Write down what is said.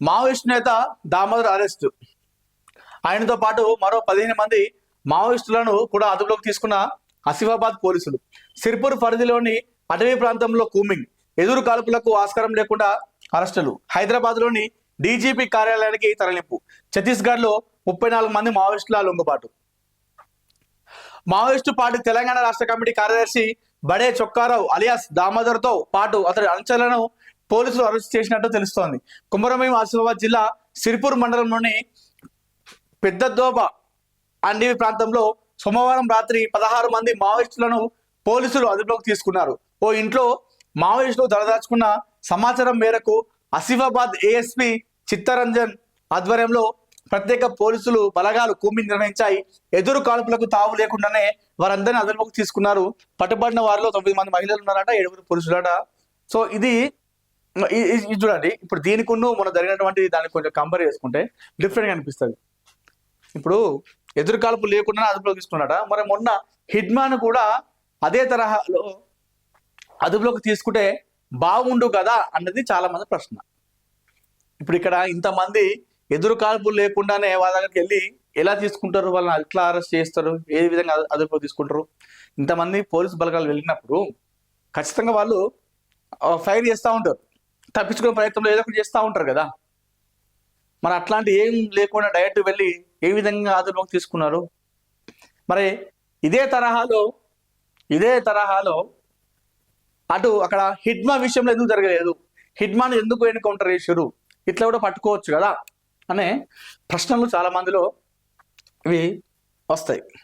Maoist నేత Damodar arrest. ఆయనతో పాటు మరో 15 మంది మావోయిస్టులను కూడా అదుపులోకి తీసుకున్న ఆసిఫాబాద్ పోలీసులు. సిర్పూర్ పరిధిలోని అటవీ ప్రాంతంలో కూంబింగ్, ఎదురు కాల్పులకు ఆస్కారం లేకుండా అరెస్టులు. హైదరాబాద్ లోని డీజీపీ కార్యాలయానికి తరలింపు. ఛత్తీస్గఢ్ లో 34 మంది మావోయిస్టుల లొంగుబాటు. మావోయిస్టు పార్టీ తెలంగాణ రాష్ట్ర కమిటీ కార్యదర్శి బడే చొక్కారావు అలియాస్ దామోదర్ తో పాటు అతడి అనుచరులను పోలీసులు అరెస్ట్ చేసినట్టు తెలుస్తోంది. కుమరమేం ఆసిఫాబాద్ జిల్లా సిర్పూర్ మండలంలోని పెద్దదోబ అండివి ప్రాంతంలో సోమవారం రాత్రి 16 మంది మావోయిస్టులను పోలీసులు అదుపులోకి తీసుకున్నారు. ఓ ఇంట్లో మావోయిస్టులు దళదాచుకున్న సమాచారం మేరకు ఆసిఫాబాద్ ఏఎస్పీ చిత్తరంజన్ ఆధ్వర్యంలో ప్రత్యేక పోలీసులు బలగాలు కూంబింగ్ నిర్వహించాయి. ఎదురు కాల్పులకు తావు లేకుండానే వారందరినీ అదుపులోకి తీసుకున్నారు. పట్టుబడిన వారిలో 9 మంది మహిళలు ఉన్నారట, 7 పురుషులట. సో ఇది చూడండి, ఇప్పుడు దీనికి మొన్న జరిగినటువంటి దానికి కొంచెం కంపేర్ చేసుకుంటే డిఫరెంట్గా అనిపిస్తుంది. ఇప్పుడు ఎదురు కాల్పు లేకుండా అదుపులోకి తీసుకున్నాడట, మరి మొన్న హిడ్మాన్ కూడా అదే తరహాలో అదుపులోకి తీసుకుంటే బాగుండు కదా అన్నది చాలా మంది ప్రశ్న. ఇప్పుడు ఇక్కడ ఇంతమంది ఎదురు కాల్పులు లేకుండానే వాళ్ళ దగ్గరికి వెళ్ళి ఎలా తీసుకుంటారు, వాళ్ళని ఎట్లా అరెస్ట్ చేస్తారు, ఏ విధంగా అదుపులోకి తీసుకుంటారు? ఇంతమంది పోలీసు బలగాలు వెళ్ళినప్పుడు ఖచ్చితంగా వాళ్ళు ఫైర్ చేస్తూ ఉంటారు, తప్పించుకునే ప్రయత్నంలో ఏదో ఒకటి చేస్తూ ఉంటారు కదా. మరి అట్లాంటి ఏం లేకుండా డైరెక్ట్ వెళ్ళి ఏ విధంగా అదుపులోకి తీసుకున్నారు? మరి ఇదే తరహాలో అటు అక్కడ హిడ్మా విషయంలో ఎందుకు జరగలేదు, హిడ్మాను ఎందుకు ఎన్కౌంటర్ చేశారు, ఇట్లా కూడా పట్టుకోవచ్చు కదా అనే ప్రశ్నలు చాలా మందిలో ఇవి వస్తాయి.